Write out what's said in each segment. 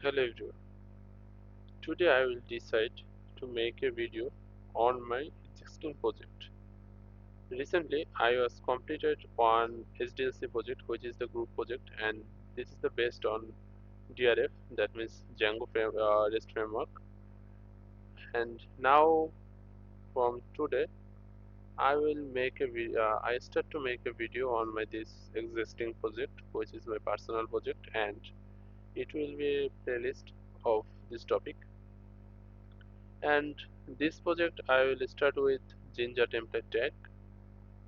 Hello everyone. Today I will decide to make a video on my existing project. Recently I was completed one SDLC project which is the group project, and this is the based on DRF, that means REST framework. And now from today I will make a video. I start to make a video on my this existing project which is my personal project, and it will be a playlist of this topic. And this project I will start with Jinja template tag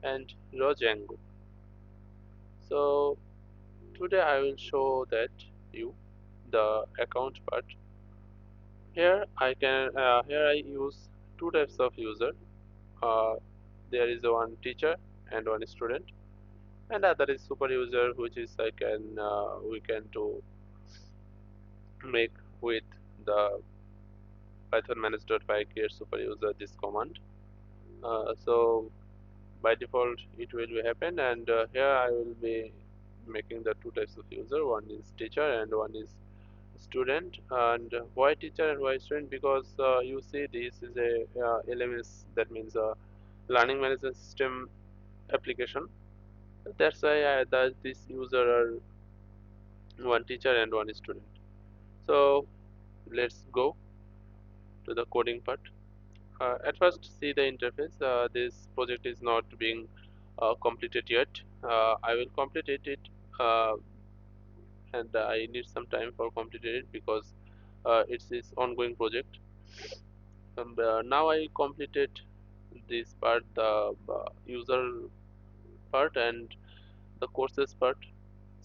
and raw Django. So today I will show that you the account part. Here I use two types of user. Uh, there is one teacher and one student, and other is super user, which is we can do make with the python manage.py create super user this command. So by default it will be happen, and here I will be making the two types of user. One is teacher and one is student. And why teacher and why student? Because you see this is a LMS, that means learning management system application. That's why this user are one teacher and one student. So let's go to the coding part. At first, see the interface. This project is not being completed yet. I will complete it, uh, and I need some time for completing it because it's this ongoing project. Now I completed this part, the user part and the courses part.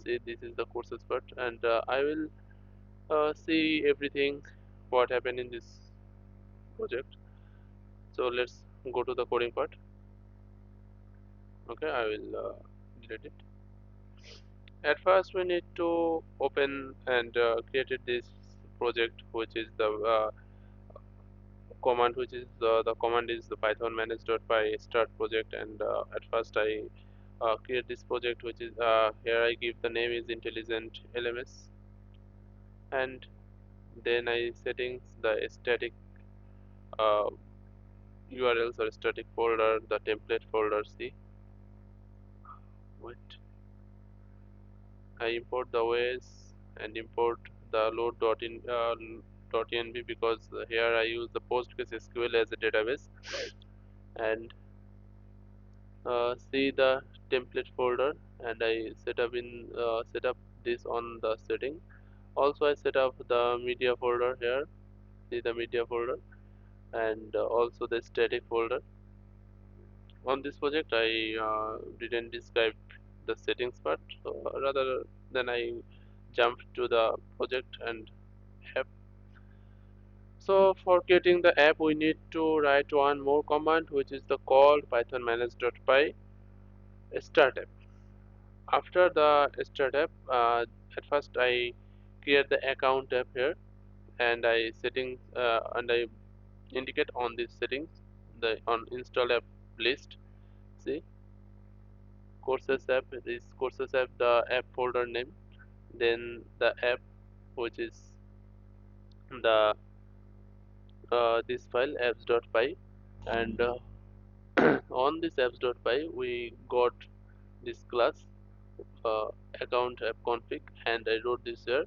See, this is the courses part, and I will see everything what happened in this project. So let's go to the coding part. Okay, I will delete it. At first, we need to open and created this project, which is the command, which is the command is the python manage.py start project. And at first, I create this project, which is here I give the name is intelligent LMS, and then I settings the static uh, URLs or static folder, the template folder. See, wait. I import the OS and import the load.env because here I use the PostgreSQL as a database, and see the template folder, and I set up this on the setting. Also I set up the media folder here. See the media folder, and also the static folder. On this project I didn't describe the settings part, rather than I jumped to the project and app. So for creating the app, we need to write one more command, which is the called python manage.py start app. After the start app, at first I create the account app here, and I indicate on these settings the on install app list. See, courses app is courses app, the app folder name, then the app, which is the this file apps.py, and on this apps.py we got this class uh, account app config, and I wrote this here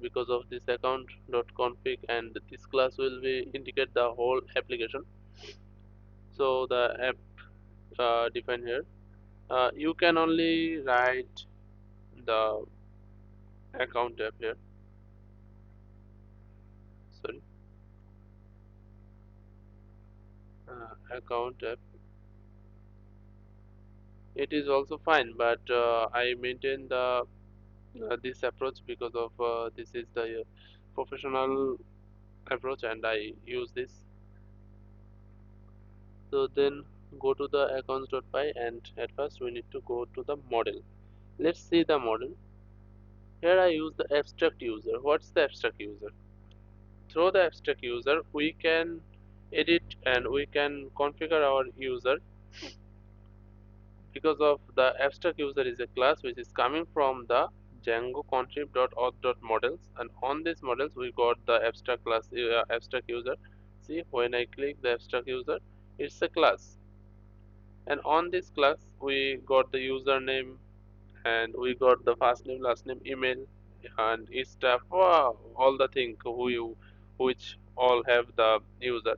because of this account.config, and this class will be indicate the whole application. So the app defined here, you can only write the account app here. Sorry, account app, it is also fine, but I maintain the this approach because of this is the professional approach, and I use this. So then go to the accounts.py, and at first we need to go to the model. Let's see the model. Here I use the abstract user. What's the abstract user? Through the abstract user we can edit and we can configure our user, because of the abstract user is a class which is coming from the Django contrib.auth.models, and on these models we got the abstract class, abstract user. See, when I click the abstract user, it's a class, and on this class we got the username, and we got the first name, last name, email, and each stuff, all the things which all have the user.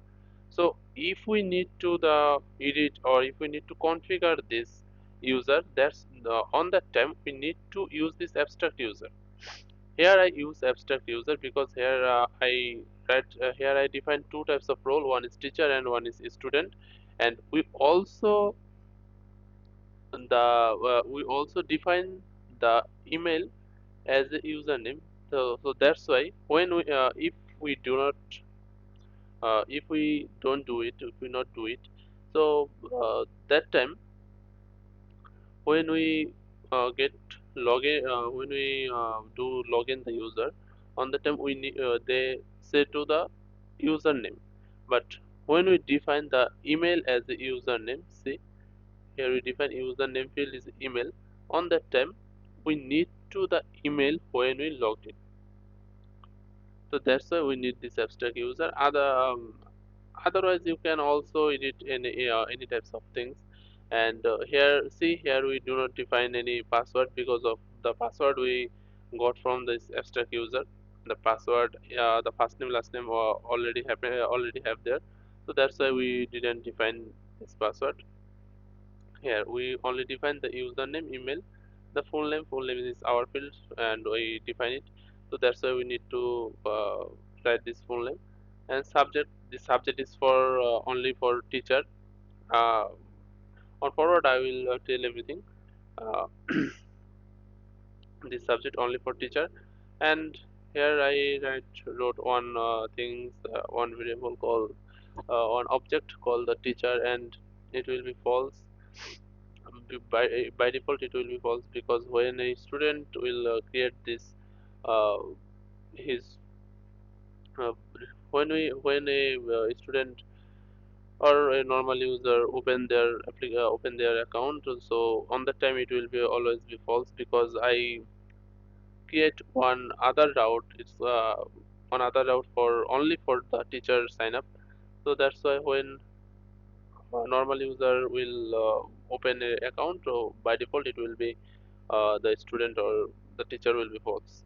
So if we need to the edit, or if we need to configure this user, that's on that time we need to use this abstract user. Here I use abstract user because here here I define two types of role. One is teacher and one is student, and we also define the email as a username. So that's why when we if we do not if we don't do it, if we not do it, so that time when we get login, when we do login the user, on the time we need they say to the username. But when we define the email as the username, see, here we define username field is email. On that time we need to the email when we logged in. So that's why we need this abstract user. Otherwise you can also edit any types of things. And here, see, here we do not define any password because of the password we got from this abstract user. The password, the first name, last name already have there. So that's why we didn't define this password. Here we only define the username, email, the full name is our field, and we define it. So that's why we need to write this full name. And subject, the subject is for only for teacher. uh, on forward I will tell everything. uh, this subject only for teacher. And here I wrote one one variable called one object called the teacher, and it will be false. By default it will be false, because when a student will create this uh, his uh, when a student or a normal user open their account, so on that time it will be always be false, because I create one other route. It's one other route for only for the teacher sign up. So that's why when a normal user will open a account, so by default it will be the student or the teacher will be false.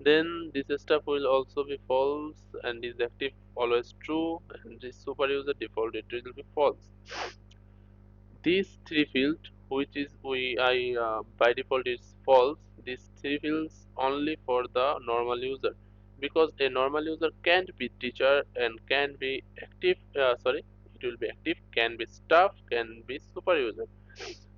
Then this stuff will also be false, and is active always true, and this super user default it will be false. These three fields, which is we I by default is false. These three fields only for the normal user, because a normal user can't be teacher and can be active. Sorry, it will be active, can be staff, can be super user,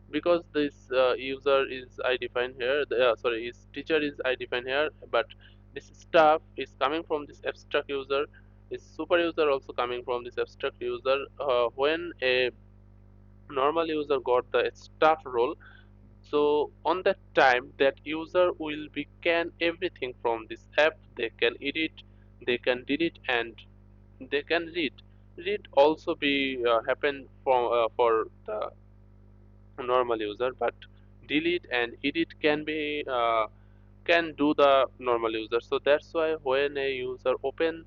because this user is I define here. Sorry, is teacher is I define here, but this staff is coming from this abstract user. Is super user also coming from this abstract user. When a normal user got the staff role, so on that time that user will be can everything from this app. They can edit, they can delete, and they can read also be happen for the normal user, but delete and edit can be can do the normal user. So that's why when a user open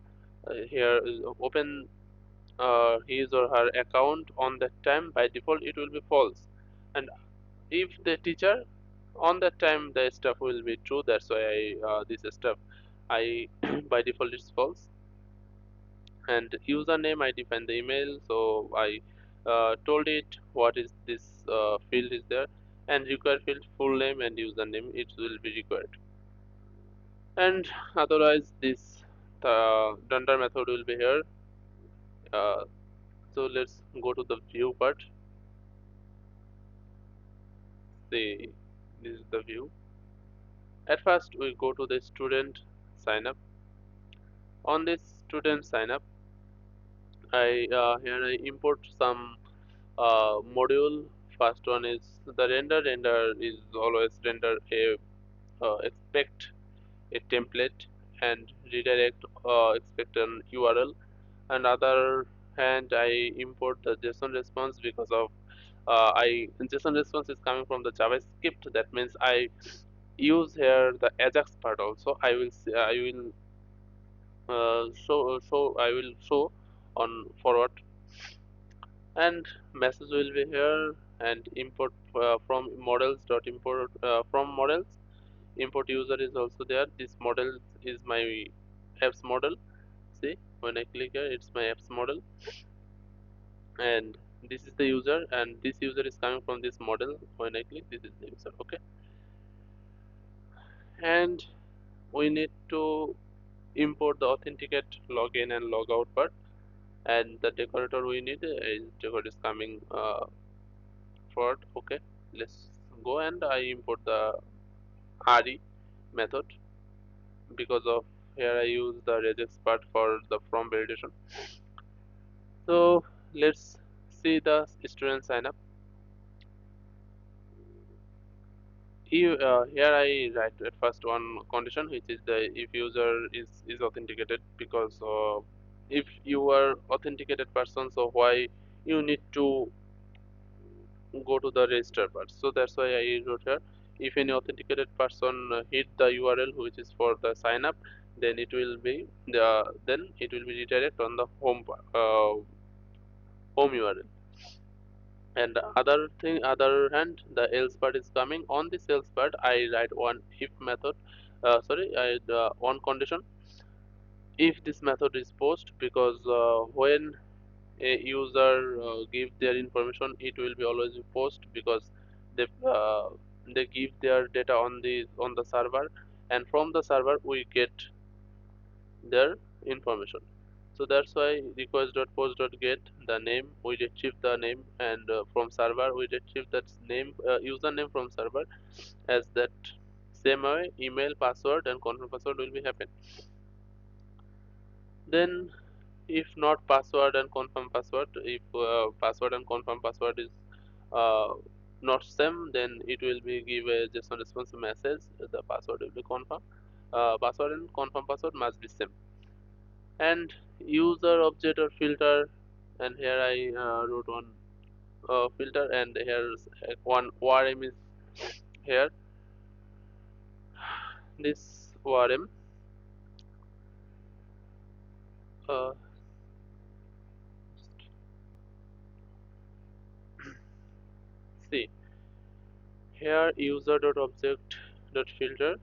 his or her account, on that time by default it will be false. And if the teacher, on that time the stuff will be true. That's why this stuff I by default is false. And username I define the email, so I told it what is this field is there. And required field full name and username it will be required. And otherwise this dunder method will be here. uh, so let's go to the view part. See, this is the view. At first we go to the student sign up. On this student sign up, I here I import some module. First one is the render. Render is always render a expect a template, and redirect expect an URL. And other hand I import the JSON response, because of I JSON response is coming from the JavaScript. That means I use here the Ajax part also. I will show on forward, and message will be here, and import from models dot import from models import user is also there. This model is my apps model. See, when I click here, it's my apps model, and this is the user, and this user is coming from this model. When I click, this is the user. Okay, and we need to import the authenticate login and logout part, and the decorator we need is decorator is coming forward. Okay, let's go, and I import the RE method. Because of here I use the regex part for the from validation. So let's see the student sign up. Here I write at first one condition, which is the if user is authenticated, because if you are authenticated person, so why you need to go to the register part. So that's why I wrote here, if any authenticated person hit the URL which is for the sign up, then it will be redirect on the home URL. And the other hand, the else part is coming. On this else part, I write one if method. One condition. If this method is post, because when a user give their information, it will be always be post, because they give their data on the server, and from the server we get their information. So that's why request.post.get the name, we retrieve the name, and from server we retrieve that name, username from server. As that same way, email password and confirm password will be happen. Then if not password and confirm password, if password and confirm password is uh, not same, then it will be give a JSON response message, the password will be confirmed. Password and confirm password must be same. And user object or filter, and here I wrote one filter, and here's one ORM is here. This ORM, uh, see here, user dot object dot filter.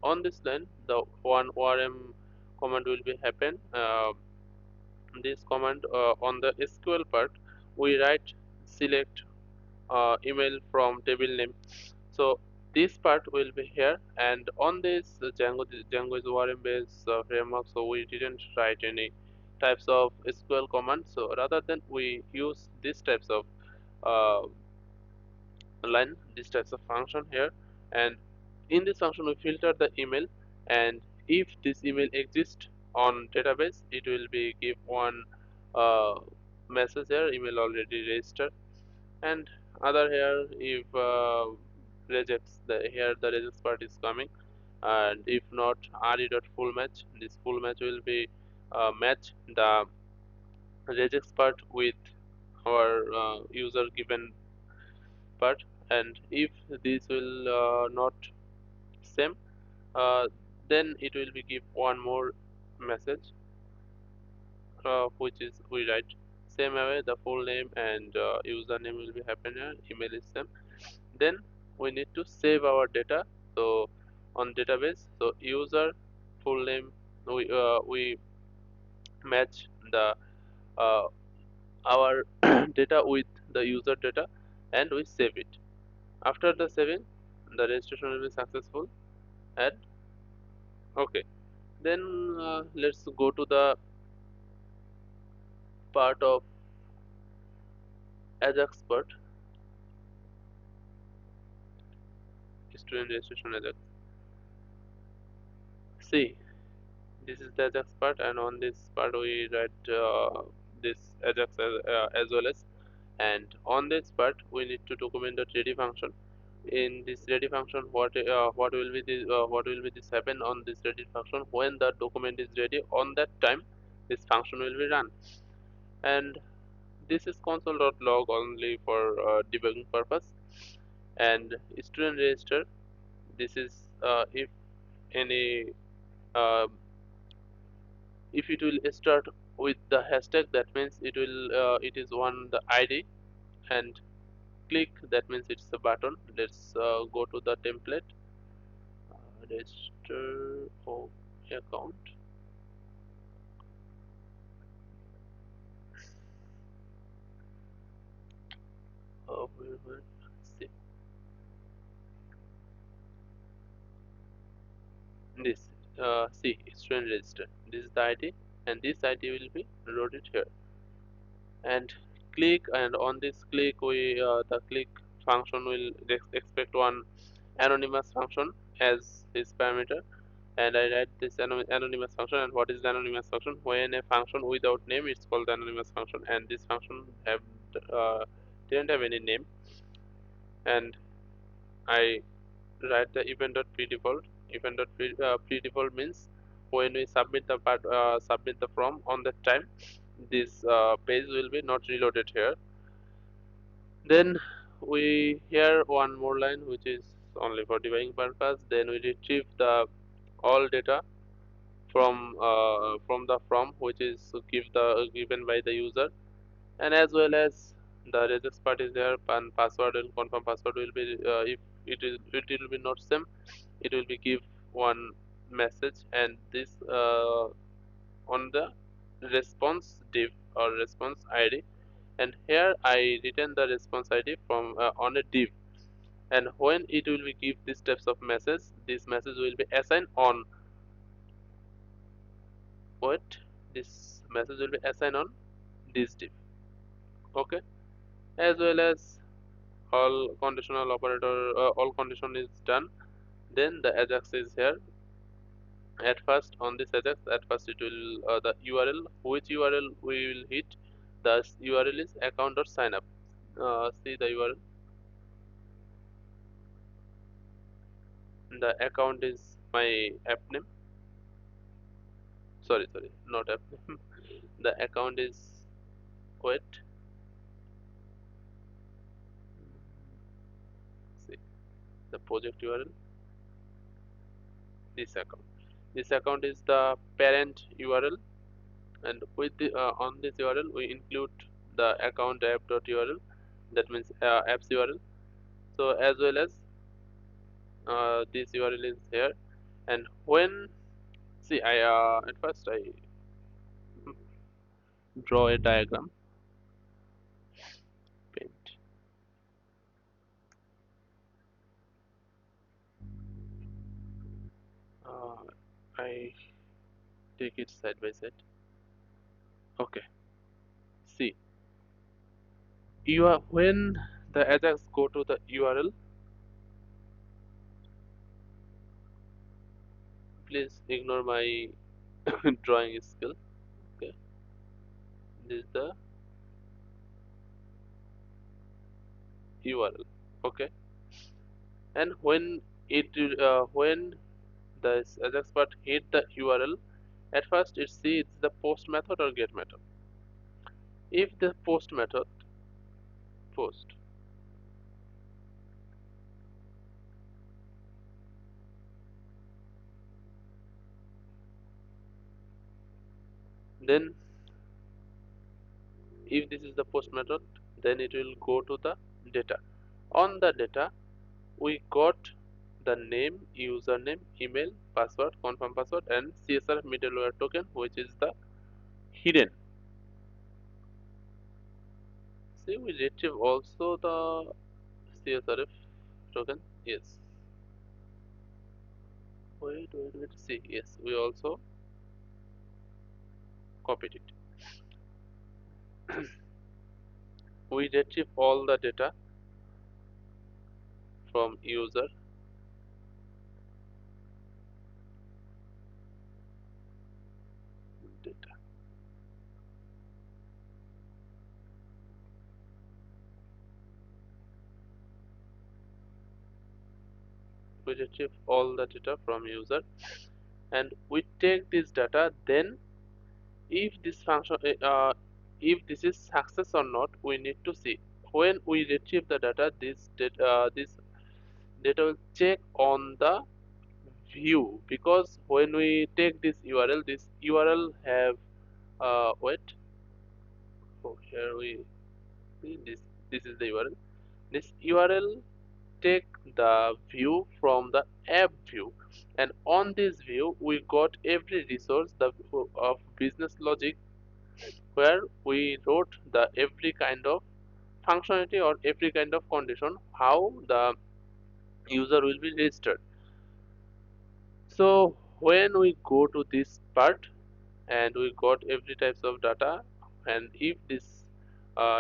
On this line, the one ORM command will be happen. This command on the SQL part, we write select email from table name. So this part will be here, and on this Django is ORM based framework, so we didn't write any types of SQL commands. So rather than we use these types of uh, line, these types of function here, and in this function we filter the email, and if this email exists on database, it will be give one uh, message here, email already registered. And other here, if rejects, the here the rejects part is coming, and if not re dot full match, this full match will be match the regex part with our user given part. And if this will not same, uh, then it will be give one more message, which is we write same way the full name and username will be happen here, email is same. Then we need to save our data. So on database, so user full name, we match the uh, our data with the user data, and we save it. After the saving, the registration will be successful. And okay, then let's go to the part of Ajax part, student registration Ajax. See, this is the Ajax part, and on this part we write this Ajax as well as. And on this part we need to document the ready function. In this ready function, what will be this happen on this ready function, when the document is ready, on that time this function will be run. And this is console.log only for debugging purpose. And student register, This is if any uh, if it will start with the hashtag, that means it is one the ID, and click, that means it's a button. Let's go to the template, register account. Where, see this, see student register, this is the ID, and this ID will be loaded here. And click, and on this click we the click function will expect one anonymous function as its parameter, and I write this anonymous function. And what is the anonymous function? When a function without name, it's called the anonymous function, and this function have uh, didn't have any name. And I write the event.predefault. Event.predefault means when we submit the submit the form on that time, this page will be not reloaded here. Then we here one more line which is only for debugging purpose. Then we retrieve the all data from the from which is given by the user, and as well as the regex part is there, and password and confirm password will be if it will be not same, it will be give one message. And this on the response div or response ID, and here I return the response ID from on a div. And when it will be give these types of message, this message will be assigned on what, this message will be assigned on this div. Okay, as well as all conditional operator, all condition is done. Then the ajax is here. At first on this ajax, at first it will the URL, which URL we will hit. The URL is account or sign up. See the URL, the account is my app name. Sorry, not app name. The account is, wait, see the project URL, this account is the parent URL. And with the on this URL we include the account app.url, that means apps URL. So as well as this URL is here. And when, see I at first I draw a diagram, paint, uh, I take it side by side. Okay, see, you are when the Ajax go to the URL, please ignore my drawing skill. Okay, this is the URL. Okay, and when the Ajax part hit the URL, at first it sees the post method or get method. If the post method, post, then if this is the post method, then it will go to the data. On the data we got the name, username, email, password, confirm password, and CSR middleware token, which is the hidden. See, we retrieve also the CSRF token. Yes. Wait. See, yes, we also copied it. We retrieve all the data from user data. We retrieve all the data from user, and we take this data. Then if this function if this is success or not, we need to see. When we retrieve the data, this data will check on the view, because when we take this URL have wait. Oh, here we see this is the URL. This URL take the view from the app view, and on this view we got every resource of business logic, where we wrote the every kind of functionality or every kind of condition how the user will be registered. So when we go to this part and we got every types of data, and if this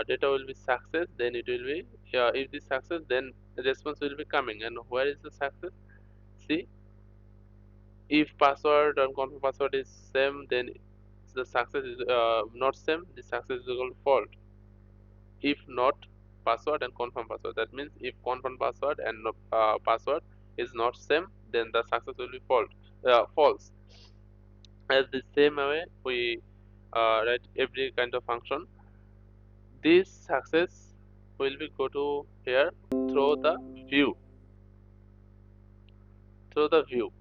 data will be success, then it will be if this success, then the response will be coming. And where is the success? See, if password and confirm password is same, then the success is not same, the success is equal to fault. If not password and confirm password, that means if confirm password and password is not same, then the success will be false. As the same way we write every kind of function, this success will be go to here through the view, through the view.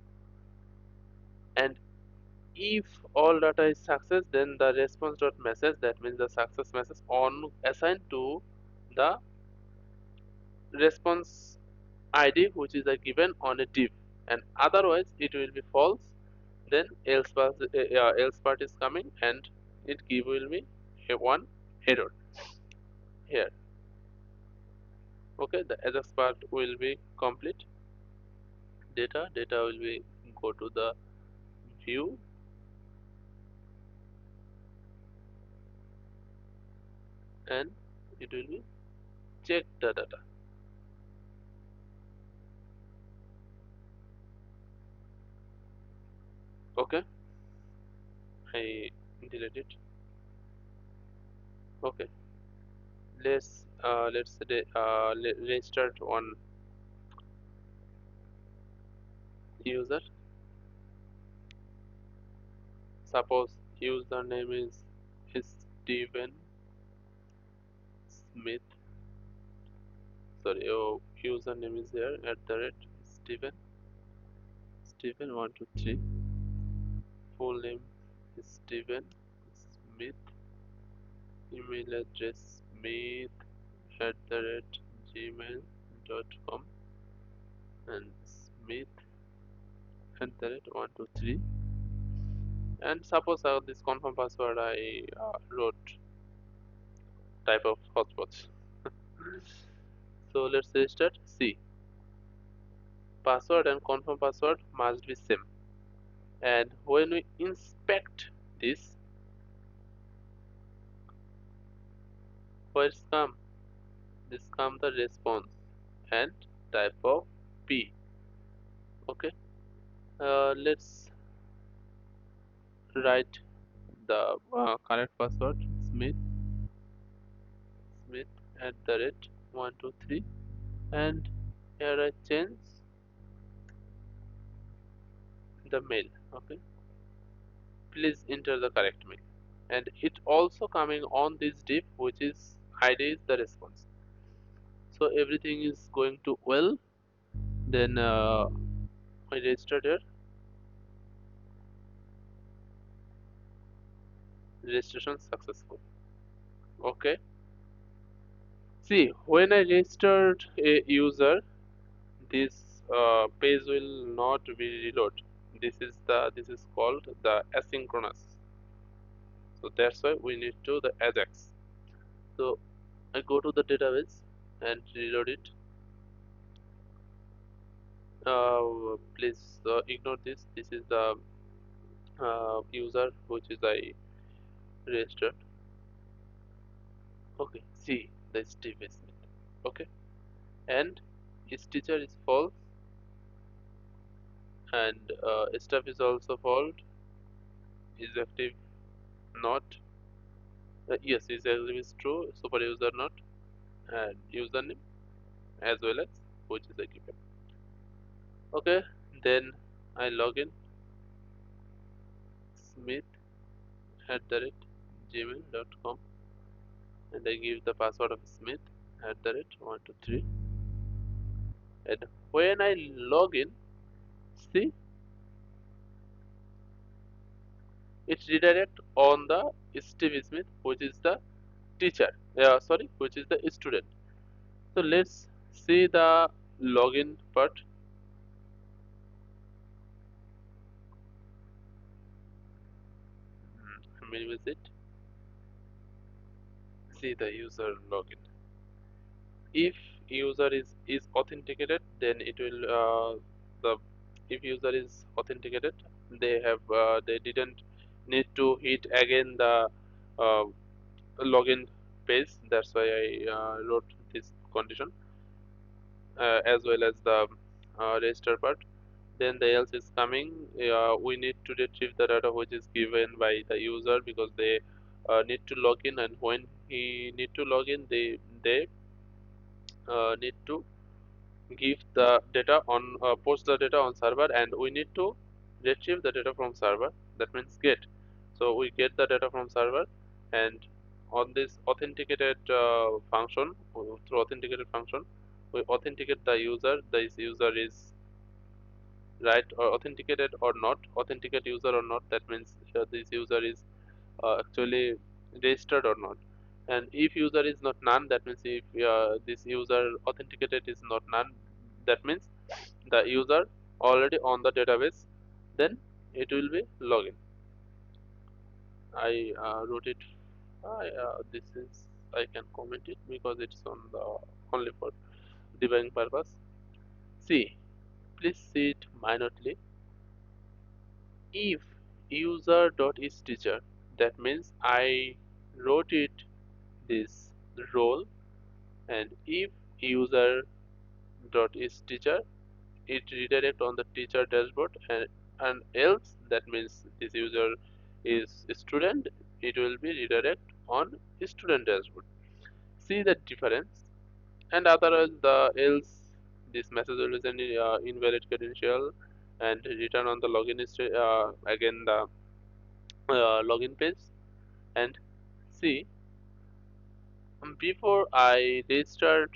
And if all data is success, then the response dot message, that means the success message on assigned to the response ID, which is given on a div, and otherwise it will be false. Then else part is coming, and it give will be a one error here. Okay, the Ajax part will be complete. Data will be go to the view, and it will be check the data. Okay, I delete it. Okay, let's restart one user. Suppose username is Steven Smith. Sorry, username is here at the rate Steven 123. Full name is Steven Smith. Email address Smith at the rate gmail.com, and Smith at the rate 123. And suppose this confirm password I wrote type of hotspots. So let's restart. See, password and confirm password must be same. And when we inspect this, where's come? This come the response and type of P. Okay. Let's write the correct password. Smith at the rate 123, and here I change the mail. Okay, please enter the correct mail, and it also coming on this div, which is ID is the response. So everything is going to well. Then I registered here. Registration successful. Okay. See, when I registered a user, this page will not be reload. This is called the asynchronous. So that's why we need to the Ajax. So I go to the database and reload it. Please ignore this. This is the user which is I registered. Okay, see the Steve Smith. Okay, and his teacher is false, and staff is also false. Is active not. Yes, is active is true. Super user not, and username as well as which is a given. Okay, then I log in Smith at the rate gmail.com, and I give the password of Smith at the rate 123. And when I log in, see, it redirect on the Steve Smith, which is the teacher. Sorry, which is the student. So let's see the login part. Minimize it. See the user login. If user is authenticated, then it will the if user is authenticated, they didn't need to hit again the uh, login page. That's why I wrote this condition as well as the register part. Then the else is coming. We need to retrieve the data which is given by the user because they need to log in, and when he need to log in, they need to give the data on post the data on server, and we need to retrieve the data from server. That means get. So we get the data from server, and on this authenticated function, through authenticated function, we authenticate the user. This user is right or authenticated or not, authenticate user or not. That means this user is actually registered or not. And if user is not none, that means if this user authenticated is not none, that means the user already on the database, then it will be login. I wrote it. This is, I can comment it because it's on the only for debugging purpose. See, please see it minutely. If user dot is teacher, that means I wrote it this role, and if user dot is teacher, it redirect on the teacher dashboard, and else, that means this user is student, it will be redirect on student dashboard. See the difference. And otherwise the else, this message will send invalid credential and return on the login again the login page. And see, before I restart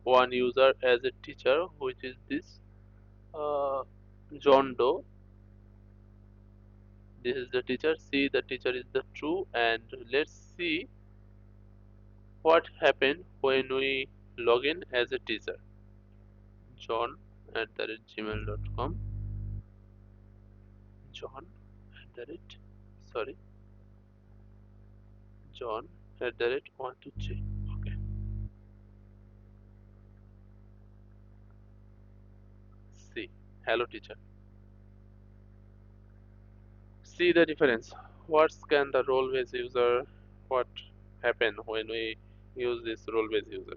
one user as a teacher, which is this uh, John Doe. This is the teacher. See, the teacher is the true, and let's see what happened when we log in as a teacher. John at the rate gmail.com. John at the rate, sorry, John at the rate 123. Okay. See, hello teacher. See the difference. What can the role based user? What happen when we use this role based user?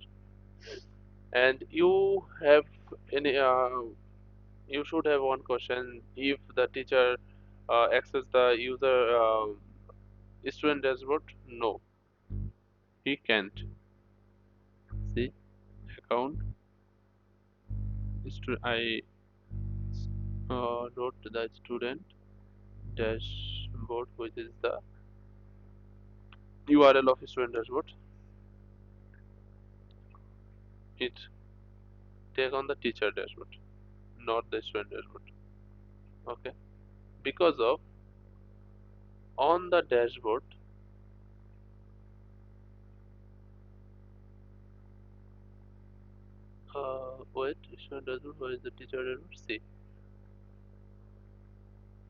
And you have any? You should have one question. If the teacher access the user student dashboard, no, he can't. See, account. I wrote the student dashboard, which is the URL of student dashboard. It take on the teacher dashboard, not the student dashboard. Okay, because of on the dashboard, wait, student dashboard, where is the teacher dashboard? See,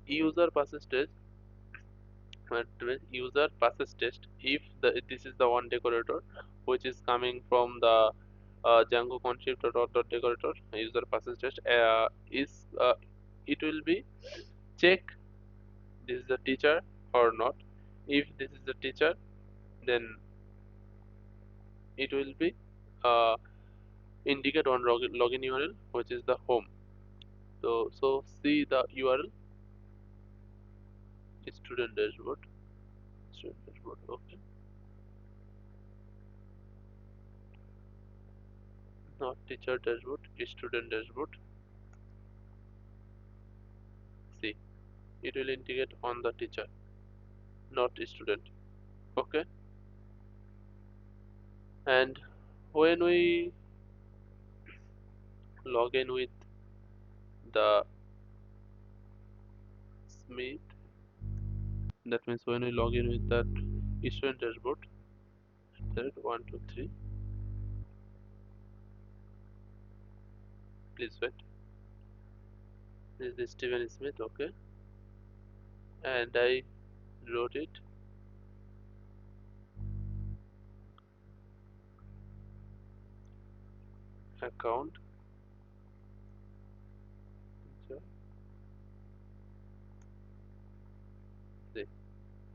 user passes test, user passes test. If this is the one decorator which is coming from the Django concept dot decorator, user passes test is it will be check this is the teacher or not. If this is the teacher, then it will be uh, indicate on login URL, which is the home. So see the URL, student dashboard, student dashboard. Okay, not teacher dashboard, student dashboard. See, it will indicate on the teacher, not student. Okay, and when we log in with the Smith. That means when we log in with that student dashboard, that 123. Please wait. This is Steven Smith, okay, and I wrote it account. So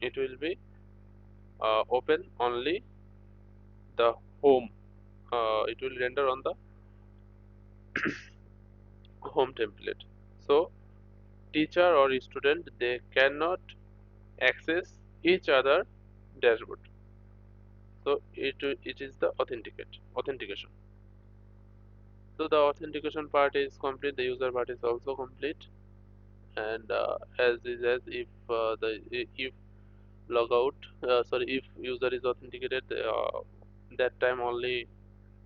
it will be open only the home. It will render on the home template. So teacher or student, they cannot access each other dashboard. So it is the authentication. So the authentication part is complete. The user part is also complete. And as is as if if logout, sorry, if user is authenticated, that time only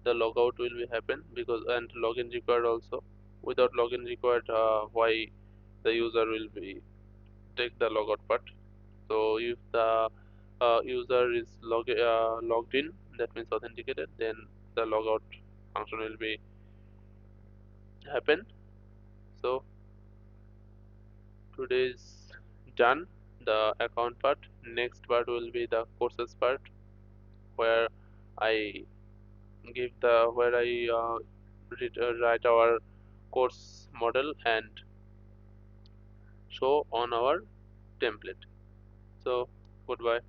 the logout will be happen, because and login required also. Without login required, why the user will be take the logout part. So if the user is logged in, that means authenticated, then the logout function will be happen. So today is done, the account part. Next part will be the courses part, where I where I write our course model and show on our template. So goodbye.